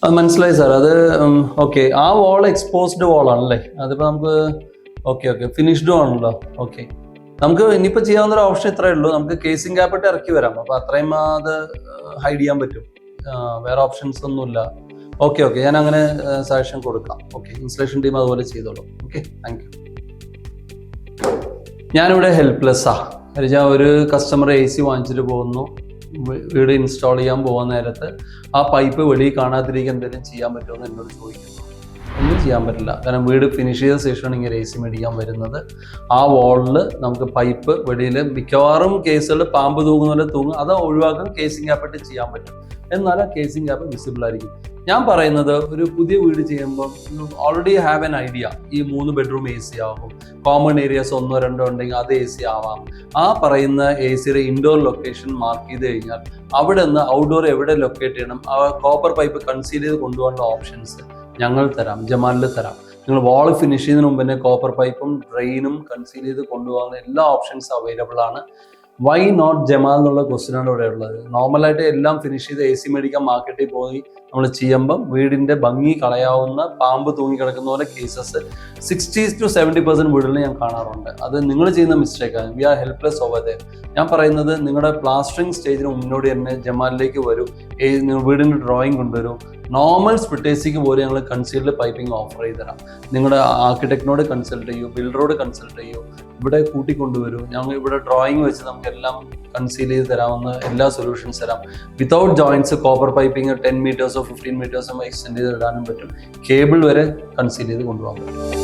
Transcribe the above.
അത് മനസ്സിലായി സാർ. അത് ഓക്കെ. ആ വാൾ എക്സ്പോസ്ഡ് വാളാണല്ലേ? അതിപ്പോൾ നമുക്ക് ഓക്കെ ഫിനിഷ്ഡും ആണല്ലോ. ഓക്കെ, നമുക്ക് ഇനിയിപ്പോൾ ചെയ്യാവുന്ന ഒരു ഓപ്ഷൻ ഇത്രയേ ഉള്ളൂ. നമുക്ക് കേസിംഗ് ക്യാപ്പിട്ട് ഇറക്കി വരാം. അപ്പോൾ അത്രയും അത് ഹൈഡ് ചെയ്യാൻ പറ്റും. വേറെ ഓപ്ഷൻസ് ഒന്നുമില്ല. ഓക്കെ, ഞാൻ അങ്ങനെ സജഷൻ കൊടുക്കാം. ഓക്കെ, ഇൻസ്റ്റലേഷൻ ടീം അതുപോലെ ചെയ്തോളൂ. Okay, thank you. ഞാനിവിടെ ഹെൽപ്ലെസ്സാ. ഒരു കസ്റ്റമർ AC വാങ്ങിച്ചിട്ട് പോകുന്നു, വീട് ഇൻസ്റ്റാൾ ചെയ്യാൻ പോകുന്ന നേരത്ത് ആ പൈപ്പ് വെളിയിൽ കാണാതിരിക്കാൻ എന്തെങ്കിലും ചെയ്യാൻ പറ്റുമെന്ന് എന്നോട് ചോദിക്കുന്നു. ഒന്നും ചെയ്യാൻ പറ്റില്ല, കാരണം വീട് ഫിനിഷ് ചെയ്ത ശേഷമാണ് ഇങ്ങനെ AC മേടിക്കാൻ വരുന്നത്. ആ വാളിൽ നമുക്ക് പൈപ്പ് വെളിയിൽ മിക്കവാറും കേസുകൾ പാമ്പ് തൂങ്ങുന്ന പോലെ തൂങ്ങും. അത് ഒഴിവാക്കാൻ കേസിംഗ് ക്യാപ്പിട്ട് ചെയ്യാൻ പറ്റും. എന്നാൽ ആ കേസിംഗ് ക്യാപ്പ് വിസിബിൾ ആയിരിക്കും. ഞാൻ പറയുന്നത്, ഒരു പുതിയ വീട് ചെയ്യുമ്പോൾ ഓൾറെഡി ഹാവ് എൻ ഐഡിയ. ഈ 3 ബെഡ്റൂം AC ആകും, കോമൺ ഏരിയാസ് 1-2 ഉണ്ടെങ്കിൽ അത് AC ആവാം. ആ പറയുന്ന ACയുടെ ഇൻഡോർ ലൊക്കേഷൻ മാർക്ക് ചെയ്ത് കഴിഞ്ഞാൽ അവിടെ നിന്ന് ഔട്ട്ഡോർ എവിടെ ലൊക്കേറ്റ് ചെയ്യണം, ആ കോപ്പർ പൈപ്പ് കൺസീൽ ചെയ്ത് കൊണ്ടുപോകാനുള്ള ഓപ്ഷൻസ് ഞങ്ങൾ തരാം, ജമാലിൽ തരാം. നിങ്ങൾ വാൾ ഫിനിഷ് ചെയ്യുന്നതിന് മുമ്പ് തന്നെ കോപ്പർ പൈപ്പും ഡ്രെയിനും കൺസീൽ ചെയ്ത് കൊണ്ടുപോകുന്ന എല്ലാ ഓപ്ഷൻസും അവൈലബിൾ ആണ്. വൈ നോട്ട് ജമാൽ എന്നുള്ള ക്വസ്റ്റ്യനാണ് ഇവിടെ ഉള്ളത്. നോർമലായിട്ട് എല്ലാം ഫിനിഷ് ചെയ്ത് AC മേടിക്കാൻ മാർക്കറ്റിൽ പോയി നമ്മൾ ചെയ്യുമ്പം വീടിന്റെ ഭംഗി കളയാവുന്ന, പാമ്പ് തൂങ്ങിക്കിടക്കുന്ന പോലെ കേസസ് 60-70% വീടുകളിൽ ഞാൻ കാണാറുണ്ട്. അത് നിങ്ങൾ ചെയ്യുന്ന മിസ്റ്റേക്കാണ്. We are helpless over there. ഞാൻ പറയുന്നത്, നിങ്ങളുടെ പ്ലാസ്റ്ററിങ് സ്റ്റേജിന് മുന്നോടി തന്നെ ജമാലിലേക്ക് വരൂ, വീടിന്റെ ഡ്രോയിങ് കൊണ്ടുവരൂ. നോർമൽ സ്പ്ലിറ്റേസിക്ക് പോലും ഞങ്ങൾ കൺസീൽഡ് പൈപ്പിംഗ് ഓഫർ ചെയ്ത് തരാം. നിങ്ങളുടെ ആർക്കിടെക്ടിനോട് കൺസൾട്ട് ചെയ്യൂ, ബിൽഡറോട് കൺസൾട്ട് ചെയ്യൂ, ഇവിടെ കൂട്ടിക്കൊണ്ടുവരൂ. ഞങ്ങൾ ഇവിടെ ഡ്രോയിങ് വെച്ച് നമുക്ക് എല്ലാം കൺസീൽ ചെയ്ത് തരാവുന്ന എല്ലാ സൊല്യൂഷൻസ് തരാം. വിതൗട്ട് ജോയിൻറ്റ്സ് കോപ്പർ പൈപ്പിംഗ് 10 മീറ്റേഴ്സോ 15 മീറ്റേഴ്സോ എക്സ്റ്റെൻഡ് ചെയ്ത് ഇടാനും പറ്റും. കേബിൾ വരെ കൺസീൽ ചെയ്ത് കൊണ്ടുപോകാൻ പറ്റും.